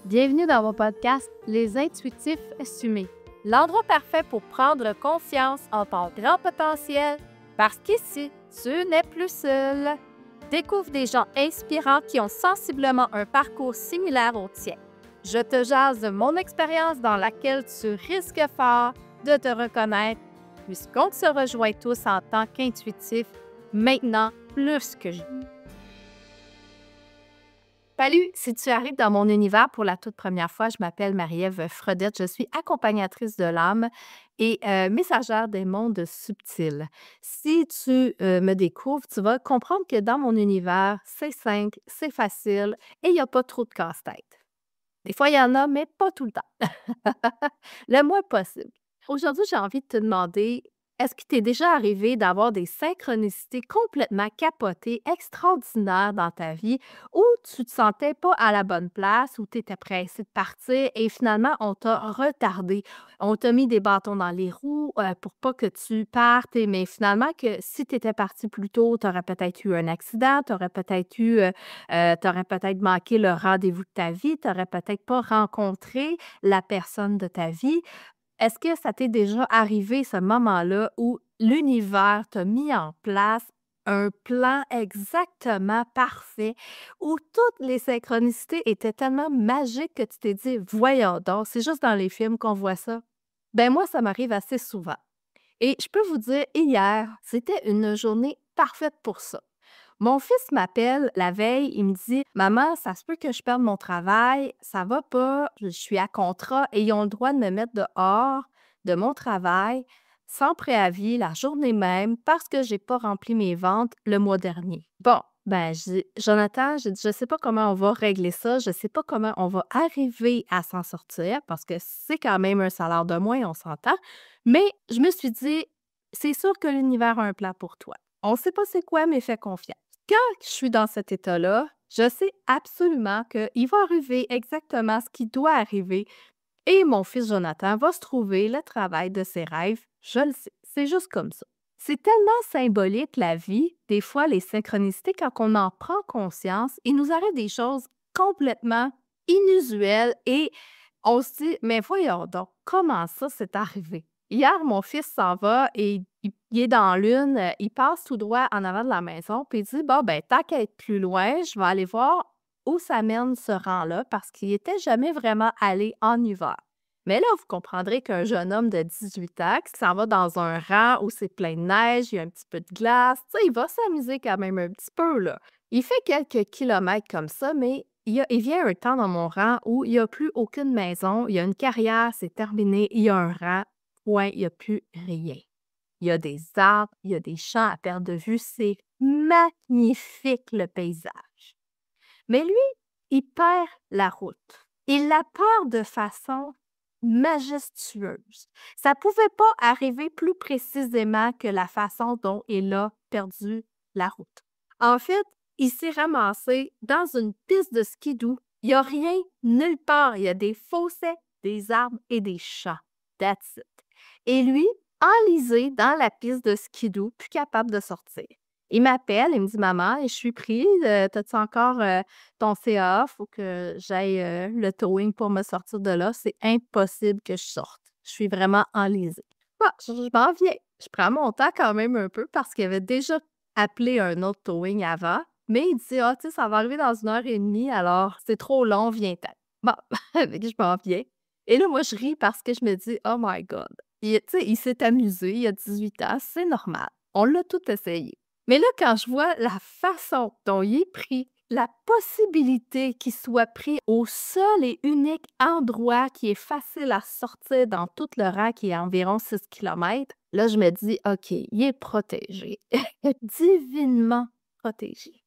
Bienvenue dans mon podcast Les Intuitifs Assumés. L'endroit parfait pour prendre conscience en ton grand potentiel, parce qu'ici, tu n'es plus seul. Découvre des gens inspirants qui ont sensiblement un parcours similaire au tien. Je te jase de mon expérience dans laquelle tu risques fort de te reconnaître, puisqu'on se rejoint tous en tant qu'intuitifs, maintenant plus que jamais. Salut, si tu arrives dans mon univers pour la toute première fois, je m'appelle Marie-Ève Fredette, je suis accompagnatrice de l'âme et messagère des mondes subtils. Si tu me découvres, tu vas comprendre que dans mon univers, c'est simple, c'est facile et il n'y a pas trop de casse-tête. Des fois, il y en a, mais pas tout le temps. Le moins possible. Aujourd'hui, j'ai envie de te demander, est-ce qu'il t'est déjà arrivé d'avoir des synchronicités complètement capotées, extraordinaires dans ta vie, où tu te sentais pas à la bonne place, où tu étais pressé de partir et finalement, on t'a retardé. On t'a mis des bâtons dans les roues pour pas que tu partes, mais finalement, que si tu étais parti plus tôt, tu aurais peut-être eu un accident, tu aurais peut-être manqué le rendez-vous de ta vie, tu n'aurais peut-être pas rencontré la personne de ta vie. Est-ce que ça t'est déjà arrivé, ce moment-là, où l'univers t'a mis en place un plan exactement parfait, où toutes les synchronicités étaient tellement magiques que tu t'es dit: «Voyons donc, c'est juste dans les films qu'on voit ça». Ben moi, ça m'arrive assez souvent et je peux vous dire, hier, c'était une journée parfaite pour ça. Mon fils m'appelle la veille, il me dit: «Maman, ça se peut que je perde mon travail, ça va pas, je suis à contrat et ils ont le droit de me mettre dehors de mon travail sans préavis la journée même parce que j'ai pas rempli mes ventes le mois dernier». Bon, ben, je dis: «Jonathan», j'ai dit: «Je sais pas comment on va régler ça, je sais pas comment on va arriver à s'en sortir parce que c'est quand même un salaire de moins, on s'entend». Mais je me suis dit: «C'est sûr que l'univers a un plan pour toi. On sait pas c'est quoi, mais fais confiance». Quand je suis dans cet état-là, je sais absolument qu'il va arriver exactement ce qui doit arriver et mon fils Jonathan va se trouver le travail de ses rêves. Je le sais, c'est juste comme ça. C'est tellement symbolique la vie, des fois les synchronicités, quand on en prend conscience, il nous arrive des choses complètement inusuelles et on se dit: «Mais voyons donc, comment ça c'est arrivé?» Hier, mon fils s'en va et il est dans l'une, il passe tout droit en avant de la maison, puis il dit: «Bon, ben, tant qu'à être plus loin, je vais aller voir où ça mène ce rang-là», parce qu'il n'était jamais vraiment allé en hiver. Mais là, vous comprendrez qu'un jeune homme de 18 ans qui s'en va dans un rang où c'est plein de neige, il y a un petit peu de glace, tu sais, il va s'amuser quand même un petit peu, là. Il fait quelques kilomètres comme ça, mais il vient un temps dans mon rang où il n'y a plus aucune maison, il y a une carrière, c'est terminé, il y a un rang, point, il n'y a plus rien. Il y a des arbres, il y a des champs à perte de vue, c'est magnifique le paysage. Mais lui, il perd la route. Il la perd de façon majestueuse. Ça pouvait pas arriver plus précisément que la façon dont il a perdu la route. En fait, il s'est ramassé dans une piste de skidoo. Il n'y a rien nulle part. Il y a des fossés, des arbres et des champs. That's it. Et lui, enlisé dans la piste de skidoo, plus capable de sortir. Il m'appelle, il me dit: «Maman, je suis pris, t'as-tu encore ton CA? Faut que j'aille le towing pour me sortir de là. C'est impossible que je sorte. Je suis vraiment enlisée». Ah, je m'en viens. Je prends mon temps quand même un peu parce qu'il avait déjà appelé un autre towing avant, mais il dit: «Ah, tu sais, ça va arriver dans 1 heure et demie, alors c'est trop long, viens-t'en». Bon, fait que je m'en viens et là, moi, je ris parce que je me dis: «Oh my God». Tu sais, il s'est amusé, il a 18 ans, c'est normal. On l'a tout essayé. Mais là, quand je vois la façon dont il est pris, la possibilité qu'il soit pris au seul et unique endroit qui est facile à sortir dans tout le rang qui est environ 6 kilomètres, là, je me dis: «OK, il est protégé, divinement protégé».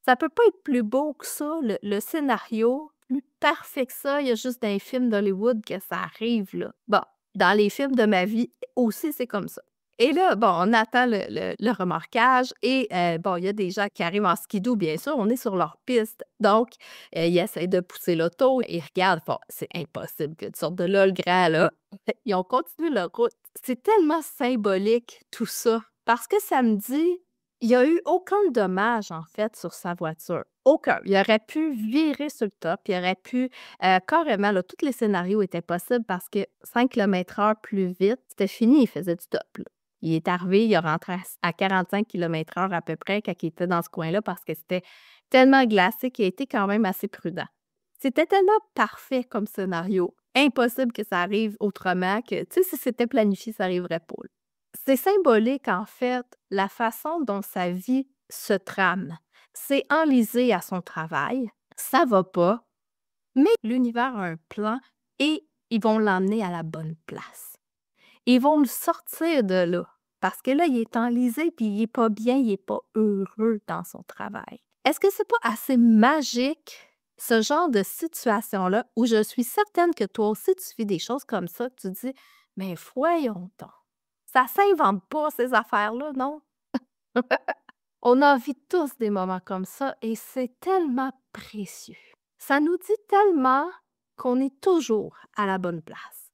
Ça peut pas être plus beau que ça, le scénario, plus parfait que ça. Il y a juste dans les films d'Hollywood que ça arrive, là. Bon, dans les films de ma vie aussi, c'est comme ça. Et là, bon, on attend le remorquage et bon, il y a des gens qui arrivent en skidoo, bien sûr, on est sur leur piste. Donc, ils essaient de pousser l'auto, ils regardent, font: «C'est impossible que tu sortes de là, le grand, là». Ils ont continué leur route. C'est tellement symbolique, tout ça, parce que ça me dit Il y a eu aucun dommage, en fait, sur sa voiture. Aucun. Il aurait pu virer sur le top, il aurait pu, carrément, là, tous les scénarios étaient possibles parce que 5 km/h plus vite, c'était fini, il faisait du stop, là. Il est arrivé, il a rentré à 45 km/h à peu près quand il était dans ce coin-là parce que c'était tellement glacé qu'il a été quand même assez prudent. C'était tellement parfait comme scénario, impossible que ça arrive autrement que, tu sais, si c'était planifié, ça arriverait pas, là. C'est symbolique, en fait, la façon dont sa vie se trame. C'est enlisé à son travail, ça va pas, mais l'univers a un plan et ils vont l'emmener à la bonne place. Ils vont le sortir de là parce que là, il est enlisé puis il est pas bien, il est pas heureux dans son travail. Est-ce que c'est pas assez magique, ce genre de situation-là, où je suis certaine que toi aussi tu vis des choses comme ça, que tu dis: «Mais voyons donc, ça s'invente pas ces affaires-là, non?» On en vit tous des moments comme ça et c'est tellement précieux. Ça nous dit tellement qu'on est toujours à la bonne place,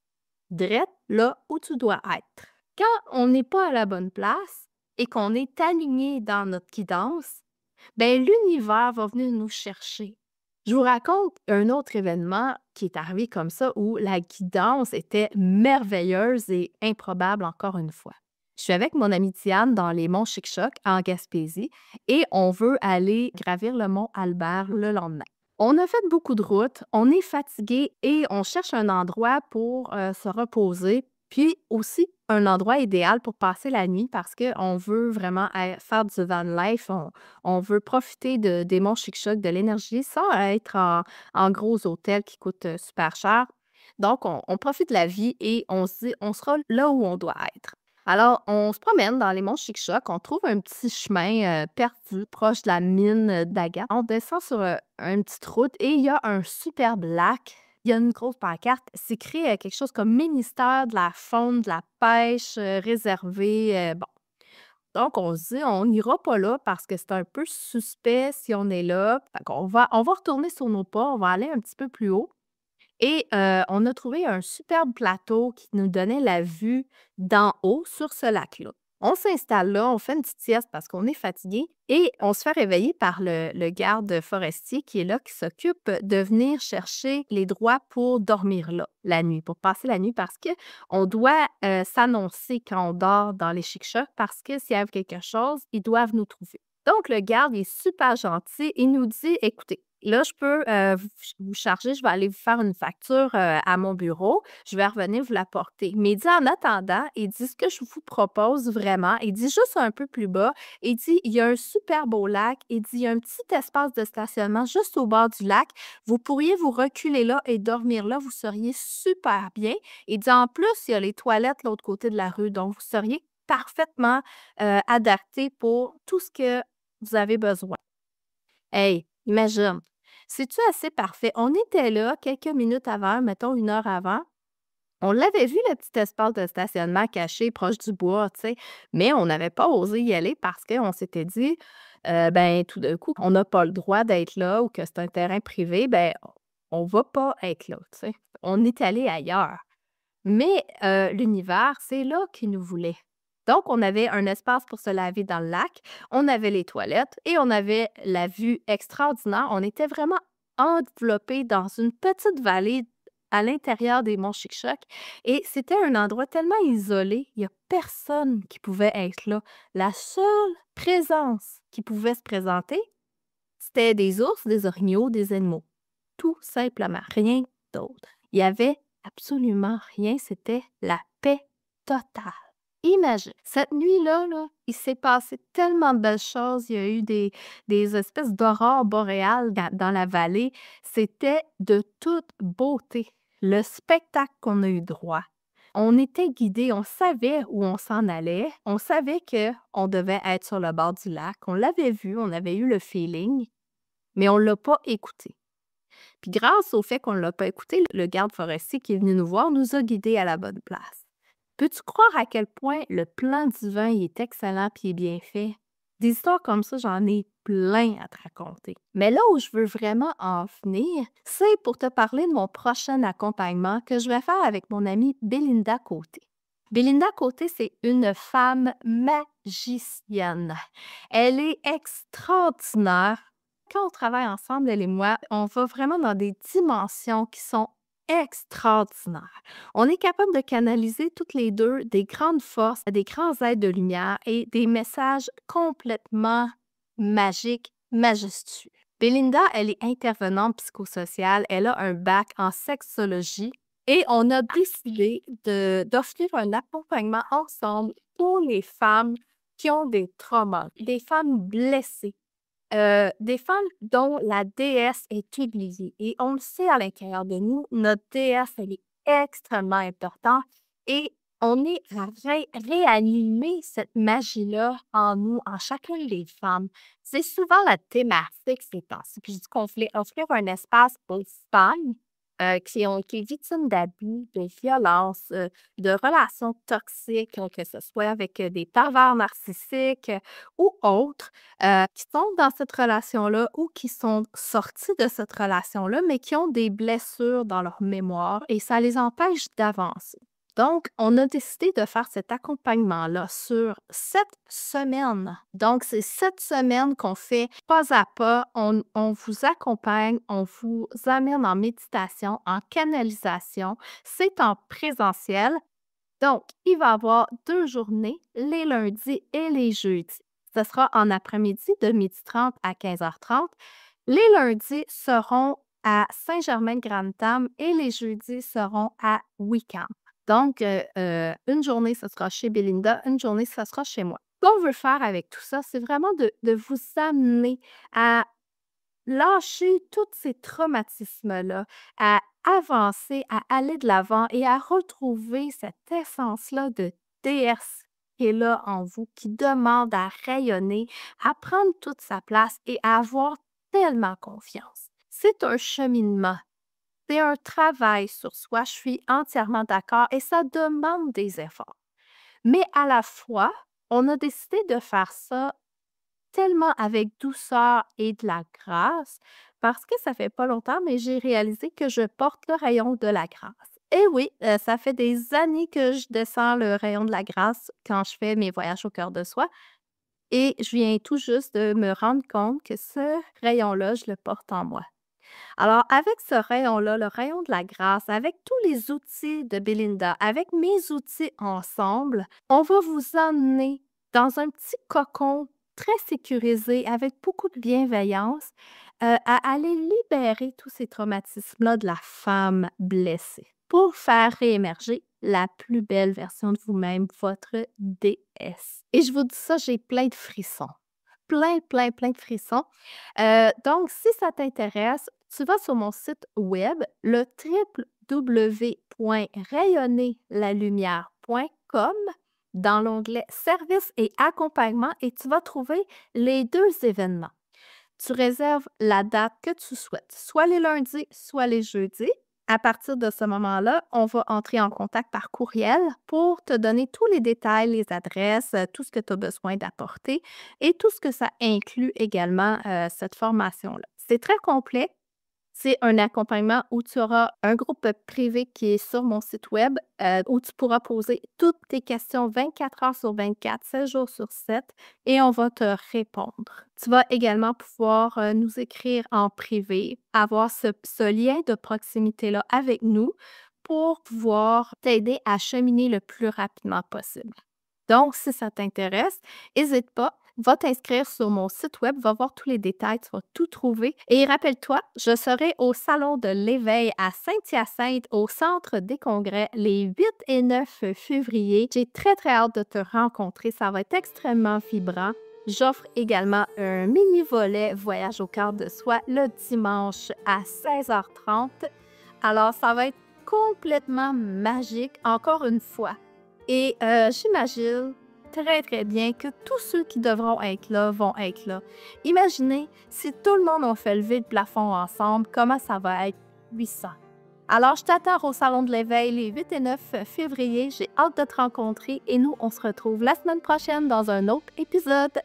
drette là où tu dois être. Quand on n'est pas à la bonne place et qu'on est aligné dans notre guidance, ben l'univers va venir nous chercher. Je vous raconte un autre événement qui est arrivé comme ça où la guidance était merveilleuse et improbable encore une fois. Je suis avec mon amie Diane dans les monts Chic-Choc en Gaspésie et on veut aller gravir le mont Albert le lendemain. On a fait beaucoup de routes, on est fatigué et on cherche un endroit pour se reposer, puis aussi un endroit idéal pour passer la nuit parce qu'on veut vraiment faire du van life, on veut profiter des monts Chic-Choc, de l'énergie, sans être en gros hôtel qui coûtent super cher. Donc, on profite de la vie et on se dit, on sera là où on doit être. Alors, on se promène dans les monts Chic-Choc, on trouve un petit chemin perdu proche de la mine d'Agathe. On descend sur une petite route et il y a un superbe lac. Il y a une grosse pancarte, c'est écrit quelque chose comme ministère de la faune, de la pêche réservé. Bon, donc on se dit, on n'ira pas là parce que c'est un peu suspect si on est là. Fait qu'on va retourner sur nos pas, on va aller un petit peu plus haut. Et on a trouvé un superbe plateau qui nous donnait la vue d'en haut sur ce lac-là. On s'installe là, on fait une petite sieste parce qu'on est fatigué et on se fait réveiller par le garde forestier qui est là, qui s'occupe de venir chercher les droits pour dormir là la nuit, pour passer la nuit parce qu'on doit s'annoncer quand on dort dans les chic-chocs parce que s'il y a quelque chose, ils doivent nous trouver. Donc, le garde est super gentil. Il nous dit, écoutez, là, je peux vous charger, je vais aller vous faire une facture à mon bureau, je vais revenir vous la porter. Mais il dit, en attendant, il dit, ce que je vous propose vraiment, il dit juste un peu plus bas, il dit, il y a un super beau lac, il dit, il y a un petit espace de stationnement juste au bord du lac, vous pourriez vous reculer là et dormir là, vous seriez super bien. Il dit, en plus, il y a les toilettes de l'autre côté de la rue, donc vous seriez parfaitement adapté pour tout ce que vous avez besoin. Hey, imagine, c'est-tu assez parfait? On était là quelques minutes avant, mettons 1 heure avant. On l'avait vu, le petit espace de stationnement caché proche du bois, tu sais, mais on n'avait pas osé y aller parce qu'on s'était dit, ben, tout d'un coup, on n'a pas le droit d'être là ou que c'est un terrain privé, ben, on va pas être là, tu sais. On est allé ailleurs. Mais l'univers, c'est là qu'il nous voulait. Donc, on avait un espace pour se laver dans le lac, on avait les toilettes et on avait la vue extraordinaire. On était vraiment enveloppés dans une petite vallée à l'intérieur des monts Chic-Choc et c'était un endroit tellement isolé, il n'y a personne qui pouvait être là. La seule présence qui pouvait se présenter, c'était des ours, des orignaux, des animaux. Tout simplement, rien d'autre. Il y avait absolument rien, c'était la paix totale. Imagine, cette nuit-là, là, il s'est passé tellement de belles choses. Il y a eu des espèces d'aurores boréales dans la vallée. C'était de toute beauté. Le spectacle qu'on a eu droit. On était guidés, on savait où on s'en allait. On savait qu'on devait être sur le bord du lac. On l'avait vu, on avait eu le feeling, mais on ne l'a pas écouté. Puis grâce au fait qu'on ne l'a pas écouté, le garde forestier qui est venu nous voir nous a guidés à la bonne place. Peux-tu croire à quel point le plan divin il est excellent et est bien fait? Des histoires comme ça, j'en ai plein à te raconter. Mais là où je veux vraiment en venir, c'est pour te parler de mon prochain accompagnement que je vais faire avec mon amie Bélinda Côté. Belinda Côté, c'est une femme magicienne. Elle est extraordinaire. Quand on travaille ensemble, elle et moi, on va vraiment dans des dimensions qui sont extraordinaires. On est capable de canaliser toutes les deux des grandes forces, des grands êtres de lumière et des messages complètement magiques, majestueux. Belinda, elle est intervenante psychosociale. Elle a un bac en sexologie et on a décidé d'offrir un accompagnement ensemble pour les femmes qui ont des traumas, des femmes blessées, des femmes dont la déesse est oubliée. Et on le sait à l'intérieur de nous, notre déesse, elle est extrêmement importante et on est à réanimer cette magie-là en nous, en chacune des femmes. C'est souvent la thématique ces temps-ci. Puis je dis qu'on voulait offrir un espace aux femmes qui ont été victimes d'abus, de violences, de relations toxiques, que ce soit avec des pervers narcissiques ou autres, qui sont dans cette relation-là ou qui sont sortis de cette relation-là, mais qui ont des blessures dans leur mémoire et ça les empêche d'avancer. Donc, on a décidé de faire cet accompagnement-là sur 7 semaines. Donc, c'est 7 semaines qu'on fait pas à pas. On vous accompagne, on vous amène en méditation, en canalisation. C'est en présentiel. Donc, il va y avoir 2 journées, les lundis et les jeudis. Ce sera en après-midi de 12h30 à 15h30. Les lundis seront à Saint-Germain-de-Grande-Tame et les jeudis seront à Wickham. Donc, une journée, ce sera chez Belinda, une journée, ce sera chez moi. Ce qu'on veut faire avec tout ça, c'est vraiment de vous amener à lâcher tous ces traumatismes-là, à avancer, à aller de l'avant et à retrouver cette essence-là de déesse qui est là en vous, qui demande à rayonner, à prendre toute sa place et à avoir tellement confiance. C'est un cheminement. C'est un travail sur soi, je suis entièrement d'accord et ça demande des efforts. Mais à la fois, on a décidé de faire ça tellement avec douceur et de la grâce parce que ça fait pas longtemps, mais j'ai réalisé que je porte le rayon de la grâce. Et oui, ça fait des années que je descends le rayon de la grâce quand je fais mes voyages au cœur de soi et je viens tout juste de me rendre compte que ce rayon-là, je le porte en moi. Alors, avec ce rayon-là, le rayon de la grâce, avec tous les outils de Belinda, avec mes outils ensemble, on va vous emmener dans un petit cocon très sécurisé, avec beaucoup de bienveillance, à aller libérer tous ces traumatismes-là de la femme blessée pour faire réémerger la plus belle version de vous-même, votre déesse. Et je vous dis ça, j'ai plein de frissons. Plein, plein, plein de frissons. Donc, si ça t'intéresse, tu vas sur mon site web, le www.rayonnerlalumière.com dans l'onglet Services et accompagnement et tu vas trouver les 2 événements. Tu réserves la date que tu souhaites, soit les lundis, soit les jeudis. À partir de ce moment-là, on va entrer en contact par courriel pour te donner tous les détails, les adresses, tout ce que tu as besoin d'apporter et tout ce que ça inclut également, cette formation-là. C'est très complet. C'est un accompagnement où tu auras un groupe privé qui est sur mon site web, où tu pourras poser toutes tes questions 24 heures sur 24, 7 jours sur 7 et on va te répondre. Tu vas également pouvoir, nous écrire en privé, avoir ce lien de proximité-là avec nous pour pouvoir t'aider à cheminer le plus rapidement possible. Donc, si ça t'intéresse, n'hésite pas, va t'inscrire sur mon site web, va voir tous les détails, tu vas tout trouver. Et rappelle-toi, je serai au Salon de l'Éveil à Saint-Hyacinthe, au Centre des Congrès, les 8 et 9 février. J'ai très, très hâte de te rencontrer. Ça va être extrêmement vibrant. J'offre également un mini-volet Voyage au cœur de soi le dimanche à 16h30. Alors, ça va être complètement magique, encore une fois. Et j'imagine très, très bien que tous ceux qui devront être là vont être là. Imaginez, si tout le monde a fait lever le plafond ensemble, comment ça va être puissant. Alors, je t'attends au Salon de l'Éveil les 8 et 9 février. J'ai hâte de te rencontrer et nous, on se retrouve la semaine prochaine dans un autre épisode.